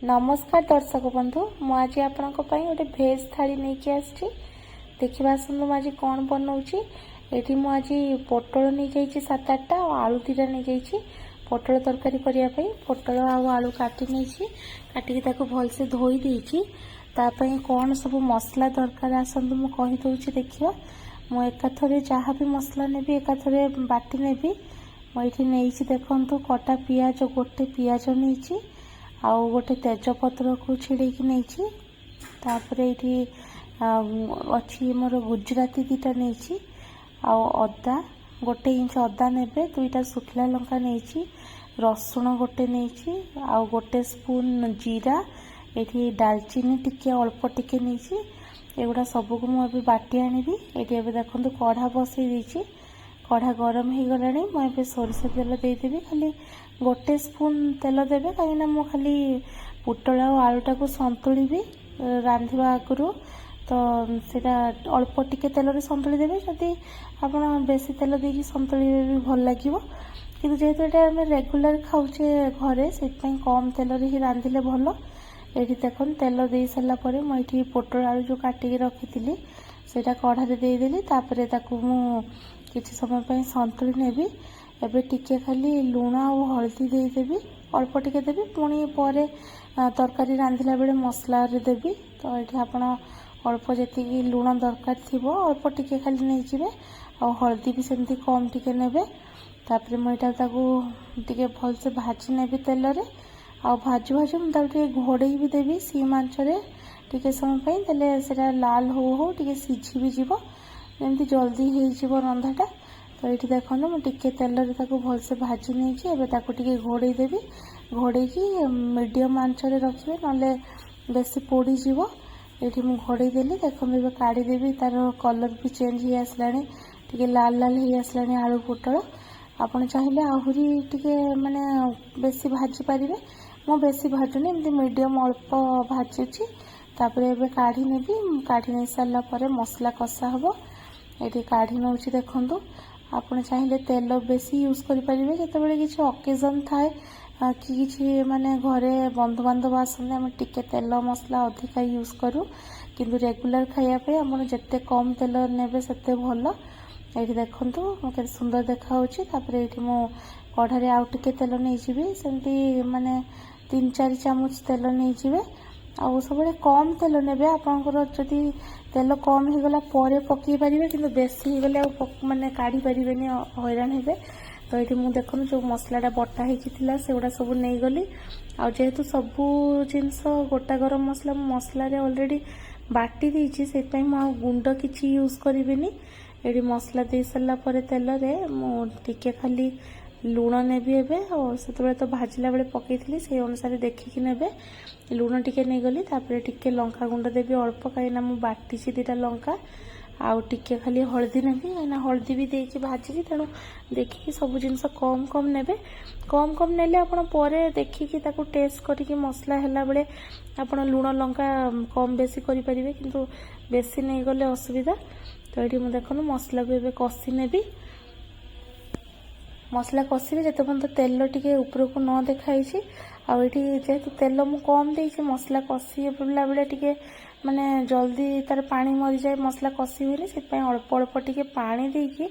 नमस्कार दर्शक बंधु मु आज आपण गोटे भेज थाली नहीं कि देखा आसतु आज कौन बनाऊँगी ये मुझे पोटल नहीं जाइए 7-8टा आलू 2टा नहीं जाइए पोटल तरकारी करने पोटल आलू काटी नहीं काटिक भलसे धोई देती कौन सब मसला दरकार आसतु मु कहीदे देखा मु एकाथरे जहाँ भी मसला ने एकाथरे बाटी ने मुझे नहीं देखु कटा पियाज गोटे पियाज नहीं आउ गोटे तेजपत्र को छिड़ेकी नहीं ये अच्छी मोर गुजराती 2टा नहीं अदा गोटे इंच अदा ने 2टा सुखला लंका नहीं रसुण गोटे नहीं आउ गोटे स्पून जीरा ये डालचीनी टिके अल्प टिके नहीं एगुड़ा सबको मुझे बाटी आनी ये देखो कढ़ा बसई देती कढ़ा गरम हो गला मुझे सोरिष तेल देदेवि खाली गोटे स्पून तेल देवे कहीं मु खाली पोटल आलूटा को संतुड़ी रांधिबा आगु तो सेटा अल्प टिके तेल संतुड़ी देवे जदि आप बेसी तेल देकी संतुड़ी भी भल लगे कि जेहेतु ये आम रेगुलर खाऊे घरे से कम तेल ही रांधिले भल ये देख तेल दे सारापर मुझे पोटल आलू जो काटिकी रखी सेटा कढ़ारे देदेली किसी समय संतुड़ी नेबी एबे टिके खाली लुण और हल्दी देदेवी अल्प टिके देवी पुणी पर तरकारी रांधिला बेले मसला देवी तो ये आप अल्प जी लुण दरकार थी अल्प टिके खाली नहीं जाए और हल्दी भी सेमती कम टिके नेबे तापर मुझे टे भलसे भाजी नेबी तेल रे आ भाजू भाजू मुझे घोड़े भी देवी सीम आंचरे टिके समय देले सेटा लाल हो टिके सिझी भी जीव जमी जल्दी हो रंधाटा तो ये देखो मुझे तेल भलसे भाजी नहीं घोड़े देवी घोड़े की मीडियम आंचरे रखिए ना बेसी पोड़ी जीव ये घोड़े देली देखो काढ़ीदेवी तार कलर भी चेंज हो आसला लाल लाल हो आसला आलू पोटल आपड़ चाहिए आहरी टे माने बेसी भाजी पारे मु बेसी भाजुनी एमती मीडियम अल्प भाजुची तापर काढ़ी नेबी काढ़ी नहीं सारापर मसला कषा हम ये काढ़ी नौ देखु आपड़ चाहिए तेल बेसी यूज करें जिते किसी अकेजन थाए कि किसी माने घरे बंधुबांधव आसने आम टिके तेल मसला अधिका यूज करूँ किंतु रेगुलर खायापे आप जिते कम तेल ने सेते भल ये देखु केते सुंदर देखा ये मु कढ़ारे आउ टिके तेल नहीं सेमती माने 3-4 चामच तेल नहीं आउ सब कम तेल ने आपंकर जदि तेल कम हो गला पकई पारे कि बेसी हो गले माने काढ़ी पारे हैरान हे तो ये मुझे देखो जो मसलाटा बटा होता से गुड़ा सब नहीं गली आ जेहेतु सबू जिनस गोटा गरम मसला मसला ऑलरेडी बाटी देती से गुंड किसी यूज करी ये मसला दे सारापर तेल मुझे खाली लुण नेबी एबे और से तो भाजिला बेले पकई से अनुसार देखिकी नेबे लुण टिके नहीं गली तापर टिके लंका गुंड देवी अल्प कहीं मु बाटी 2टा लंका आउ टिके खाली हल्दी नेबी कहीं हल्दी भी देकी भाजी तेणु देखिकी सब जिनस कम कम नेबे कम नेले आपण परे देखिकी ताकू टेस्ट करिकी मसला हैला बेले आपण लुण लंका कम बेसी करि परिबे किंतु बेसी नहीं गले असुविधा तो ये मुझे देखो मसला को एबे कषि नेबी मसला कषि जिते पर्यंत तेल टिके ऊपर को न देखाई आउ जेहेतु तेल मु कम देती मसला कषिला बेले टिके माने जल्दी तार पानी मरी जाए मसला कषि हुए से अल्प अल्प टिके पानी देकी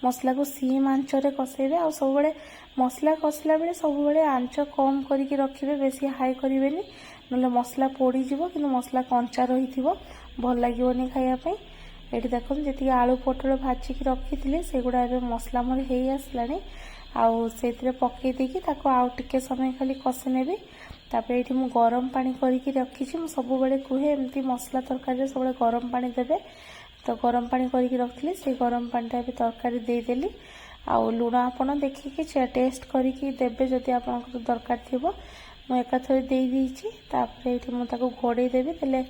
मसला को सीम आंचरे कषेबे आ सब मसला कषिला बेले सब आंच कम करके रखिए बेसी हाई करेंगे ना मसला पोड़ी जीव कि मसला कंचा रही भल लगे खायापी ये देखो जी आलू पोटल भाजिकी रखी से गुड़ा मसला मोर हो आसला आउ से पकई देकी आउ टिके समय खाली कषि नेबी तापर ये मु गरम पानी करके रखी सब कहे एमती मसला तरकारी सब गरम पानी देवे तो गरम पानी करके रखी से गरम पानीटा भी तरकारी देदेली आउ लुण आपड़ देखिकी टेस्ट करके देवे जदि आप दरकार थी मुझे एकाथरे देदेपर ये मुझे घोड़े देवी तेल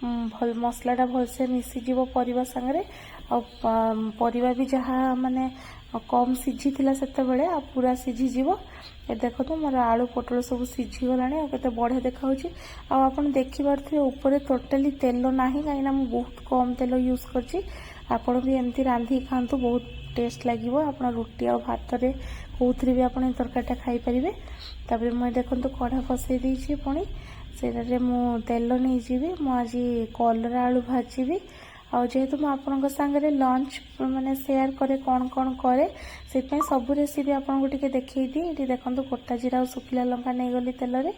भल मसलाटा भलसे मिसीज परिवा सांगरे परिवा भी जहाँ माने कम सीझी से पूरा सीझीज ये देखो मोर आलू पोटल सब सीझीगला के बढ़िया देखा आप देखिपे ऊपर टोटाली तेल ना कहीं बहुत कम तेल यूज कर भी एमती रांधि खातु बहुत टेस्ट लगे आप रुटी आ भात कौन भी आप तरकारीटा खाई पारे तापर मुझे देखो कढ़ा बसई पुणी ସେଇଟାରେ ମୁଁ ତେଲ ନେଇଯିବି। ମୁଁ ଆଜି କଲରା ଆଳୁ ଭାଜିବି। ଆଉ ଯେହେତୁ ମୁଁ ଆପଣଙ୍କ ସାଙ୍ଗରେ ଲଞ୍ଚ ମାନେ ସେୟାର କରେ କ'ଣ କ'ଣ କରେ, ସେଥିପାଇଁ ସବୁ ରେସିପି ଆପଣଙ୍କୁ ଟିକେ ଦେଖେଇଦିଏ। ଏଠି ଦେଖନ୍ତୁ ଗୋଟା ଜିରା ଆଉ ଶୁଖିଲା ଲଙ୍କା ନେଇଗଲି ତେଲରେ।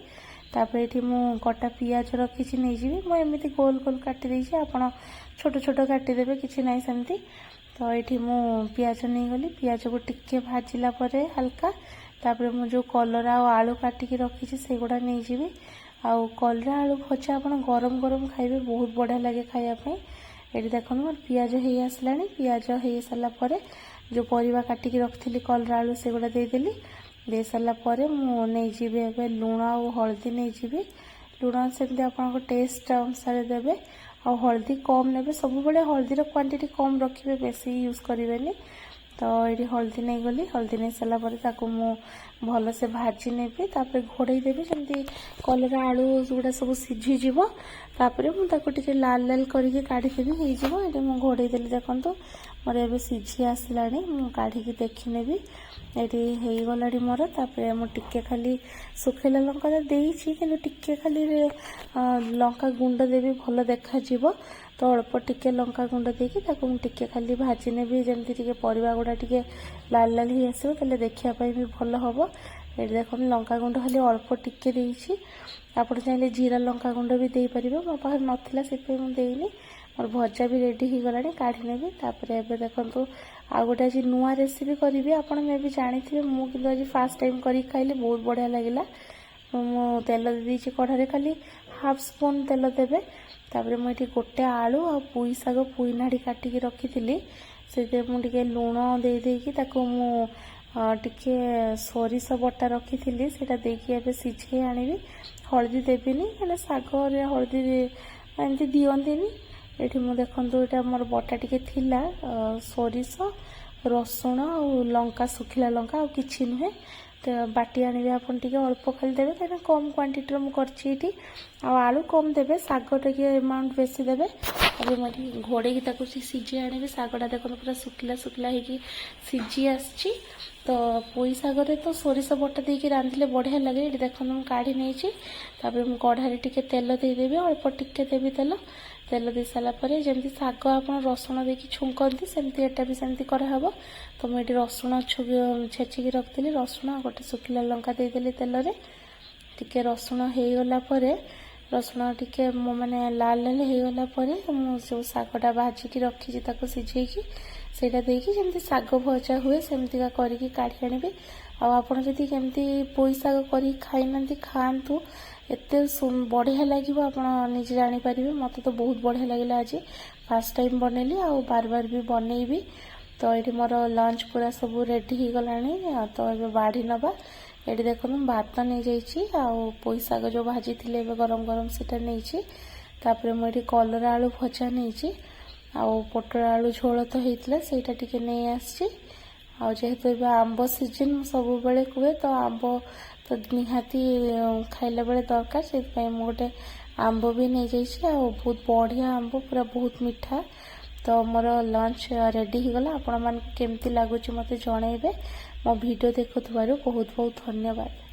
ତାପରେ ଏଠି ମୁଁ କଟା ପିଆଜ ରଖିଛି ନେଇଯିବି। ମୁଁ ଏମିତି ଗୋଲ ଗୋଲ କାଟି ଦେଇଛି, ଆପଣ ଛୋଟ ଛୋଟ କାଟିଦେବେ, କିଛି ନାହିଁ ସେମିତି। ତ ଏଠି ମୁଁ ପିଆଜ ନେଇଗଲି। ପିଆଜକୁ ଟିକେ ଭାଜିଲା ପରେ ହାଲକା, ତାପରେ ମୁଁ ଯେଉଁ କଲରା ଆଉ ଆଳୁ କାଟିକି ରଖିଛି ସେଗୁଡ଼ା ନେଇଯିବି। ଆଉ କଲରା ଆଳୁ ଭଜା ଆପଣ ଗରମ ଗରମ ଖାଇବେ, ବହୁତ ବଢ଼ିଆ ଲାଗେ ଖାଇବା ପାଇଁ। ଏଠି ଦେଖନ୍ତୁ ମୋର ପିଆଜ ହେଇ ଆସିଲାଣି। ପିଆଜ ହେଇ ସାରିଲା ପରେ ଯେଉଁ ପରିବା କାଟିକି ରଖିଥିଲି କଲରା ଆଳୁ ସେଗୁଡ଼ା ଦେଇଦେଲି। ଦେଇ ସାରିଲା ପରେ ମୁଁ ନେଇଯିବି ଏବେ ଲୁଣ ଆଉ ହଳଦୀ ନେଇଯିବି। ଲୁଣ ସେମିତି ଆପଣଙ୍କ ଟେଷ୍ଟ ଅନୁସାରେ ଦେବେ, ଆଉ ହଳଦୀ କମ୍ ନେବେ। ସବୁବେଳେ ହଳଦୀର କ୍ୱାଣ୍ଟିଟି କମ୍ ରଖିବେ, ବେଶୀ ୟୁଜ୍ କରିବେନି। ତ ଏଠି ହଳଦୀ ନେଇଗଲି। ହଳଦୀ ନେଇ ସାରିଲା ପରେ ତାକୁ ମୁଁ ଭଲସେ ଭାଜି ନେବି। ତାପରେ ଘୋଡ଼େଇ ଦେବି, ଯେମିତି କଲରା ଆଳୁ ଗୁଡ଼ା ସବୁ ସିଝିଯିବ। ତାପରେ ମୁଁ ତାକୁ ଟିକେ ଲାଲ ଲାଲ କରିକି କାଢ଼ିଦେବି, ହେଇଯିବ। ଏଠି ମୁଁ ଘୋଡ଼େଇ ଦେଲି, ଦେଖନ୍ତୁ ମୋର ଏବେ ସିଝି ଆସିଲାଣି। ମୁଁ କାଢ଼ିକି ଦେଖିନେବି, ଏଠି ହେଇଗଲାଣି ମୋର। ତାପରେ ମୁଁ ଟିକେ ଖାଲି ଶୁଖିଲା ଲଙ୍କା ଦେଇଛି, କିନ୍ତୁ ଟିକେ ଖାଲି ଲଙ୍କା ଗୁଣ୍ଡ ଦେବି, ଭଲ ଦେଖାଯିବ। ତ ଅଳ୍ପ ଟିକେ ଲଙ୍କା ଗୁଣ୍ଡ ଦେଇକି ତାକୁ ମୁଁ ଟିକେ ଖାଲି ଭାଜି ନେବି, ଯେମିତି ଟିକେ ପରିବା ଗୁଡ଼ା ଟିକେ ଲାଲ ଲାଲ ହେଇ ଆସିବ, ତାହେଲେ ଦେଖିବା ପାଇଁ ବି ଭଲ ହେବ। ଏଠି ଦେଖନ୍ତୁ ଲଙ୍କାଗୁଣ୍ଡ ଖାଲି ଅଳ୍ପ ଟିକେ ଦେଇଛି। ଆପଣ ଚାହିଁଲେ ଜିରା ଲଙ୍କାଗୁଣ୍ଡ ବି ଦେଇପାରିବେ, ମୋ ପାଖରେ ନଥିଲା ସେଥିପାଇଁ ମୁଁ ଦେଇନି। ମୋର ଭଜା ବି ରେଡ଼ି ହେଇଗଲାଣି, କାଢ଼ି ନେବି। ତାପରେ ଏବେ ଦେଖନ୍ତୁ ଆଉ ଗୋଟେ ଆଜି ନୂଆ ରେସିପି କରିବି। ଆପଣ ମେ ବି ଜାଣିଥିବେ, ମୁଁ କିନ୍ତୁ ଆଜି ଫାର୍ଷ୍ଟ ଟାଇମ୍ କରିକି ଖାଇଲି, ବହୁତ ବଢ଼ିଆ ଲାଗିଲା। ମୁଁ ତେଲ ଦେଇଛି କଢ଼ାରେ, ଖାଲି ହାଫ୍ ସ୍ପୁନ୍ ତେଲ ଦେବେ। ତାପରେ ମୁଁ ଏଠି ଗୋଟେ ଆଳୁ ଆଉ ପୁଇ ଶାଗ, ପୁଇ ନାଡ଼ି କାଟିକି ରଖିଥିଲି, ସେଥିରେ ମୁଁ ଟିକେ ଲୁଣ ଦେଇକି ତାକୁ ମୁଁ ଟିକେ ସୋରିଷ ବଟା ରଖିଥିଲି ସେଇଟା ଦେଇକି ଏବେ ସିଝେଇ ଆଣିବି। ହଳଦୀ ଦେବିନି, ହେଲେ ଶାଗରେ ହଳଦୀ ଏମିତି ଦିଅନ୍ତିନି। ଏଠି ମୁଁ ଦେଖନ୍ତୁ ଏଇଟା ମୋର ବଟା ଟିକେ ଥିଲା, ସୋରିଷ, ରସୁଣ ଆଉ ଲଙ୍କା, ଶୁଖିଲା ଲଙ୍କା, ଆଉ କିଛି ନୁହେଁ। ତ ବାଟି ଆଣିବେ ଆପଣ, ଟିକେ ଅଳ୍ପ ଖାଲି ଦେବେ, କାହିଁକିନା କମ୍ କ୍ୱାଣ୍ଟିଟିର ମୁଁ କରିଛି ଏଠି। ଆଉ ଆଳୁ କମ୍ ଦେବେ, ଶାଗ ଟିକେ ଆମାଉଣ୍ଟ ବେଶୀ ଦେବେ। ତାପରେ ମୁଁ ଏଠି ଘୋଡ଼େଇକି ତାକୁ ସିଝେଇ ଆଣିବି। ଶାଗଟା ଦେଖନ୍ତୁ ପୁରା ଶୁଖିଲା ଶୁଖିଲା ହେଇକି ସିଝି ଆସିଛି। ତ ପୋଇ ଶାଗରେ ତ ସୋରିଷ ବଟା ଦେଇକି ରାନ୍ଧିଲେ ବଢ଼ିଆ ଲାଗେ। ଏଠି ଦେଖନ୍ତୁ ମୁଁ କାଢ଼ି ନେଇଛି। ତାପରେ ମୁଁ କଢ଼ାରେ ଟିକେ ତେଲ ଦେଇଦେବି, ଅଳ୍ପ ଟିକେ ଦେବି ତେଲ। ତେଲ ଦେଇ ସାରିଲା ପରେ ଯେମିତି ଶାଗ ଆପଣ ରସୁଣ ଦେଇକି ଛୁଙ୍କନ୍ତି, ସେମିତି ଏଟା ବି ସେମିତି କରାହେବ। ତ ମୁଁ ଏଠି ରସୁଣ ଛେଚିକି ରଖିଥିଲି, ରସୁଣ ଆଉ ଗୋଟେ ଶୁଖିଲା ଲଙ୍କା ଦେଇଦେଲି ତେଲରେ। ଟିକେ ରସୁଣ ହେଇଗଲା ପରେ, ରସୁଣ ଟିକେ ମାନେ ଲାଲ ଲାଲ ହେଇଗଲା ପରେ ମୁଁ ଯେଉଁ ଶାଗଟା ଭାଜିକି ରଖିଛି ତାକୁ ସିଝେଇକି ସେଇଟା ଦେଇକି, ଯେମିତି ଶାଗ ଭଜା ହୁଏ ସେମିତିକା କରିକି କାଢ଼ି ଆଣିବି। ଆଉ ଆପଣ ଯଦି କେମିତି ପୋଇ ଶାଗ କରିକି ଖାଇନାହାନ୍ତି, ଖାଆନ୍ତୁ, ଏତେ ବଢ଼ିଆ ଲାଗିବ, ଆପଣ ନିଜେ ଜାଣିପାରିବେ। ମୋତେ ତ ବହୁତ ବଢ଼ିଆ ଲାଗିଲା ଆଜି, ଫାର୍ଷ୍ଟ ଟାଇମ୍ ବନେଇଲି, ଆଉ ବାର ବି ବନେଇବି। ତ ଏଠି ମୋର ଲଞ୍ଚ ପୁରା ସବୁ ରେଡ଼ି ହେଇଗଲାଣି। ତ ଏବେ ବାଢ଼ି ନେବା। ଏଠି ଦେଖନ୍ତୁ ଭାତ ନେଇଯାଇଛି, ଆଉ ପୋଇ ଶାଗ ଯେଉଁ ଭାଜିଥିଲେ ଏବେ ଗରମ ଗରମ ସେଇଟା ନେଇଛି। ତାପରେ ମୁଁ ଏଠି କଲରା ଆଳୁ ଭଜା ନେଇଛି, ଆଉ ପୋଟଳ ଆଳୁ ଝୋଳ ତ ହେଇଥିଲା ସେଇଟା ଟିକେ ନେଇ ଆସିଛି। ଆଉ ଯେହେତୁ ଏବେ ଆମ୍ବ ସିଜନ୍, ମୁଁ ସବୁବେଳେ କୁହେ, ତ ଆମ୍ବ ତ ନିହାତି ଖାଇଲା ବେଳେ ଦରକାର, ସେଥିପାଇଁ ମୁଁ ଗୋଟେ ଆମ୍ବ ବି ନେଇଯାଇଛି। ଆଉ ବହୁତ ବଢ଼ିଆ ଆମ୍ବ, ପୁରା ବହୁତ ମିଠା। ତ ମୋର ଲଞ୍ଚ ରେଡ଼ି ହେଇଗଲା। ଆପଣମାନଙ୍କୁ କେମିତି ଲାଗୁଛି ମୋତେ ଜଣାଇବେ। ମୋ ଭିଡ଼ିଓ ଦେଖୁଥିବାରୁ ବହୁତ ବହୁତ ଧନ୍ୟବାଦ।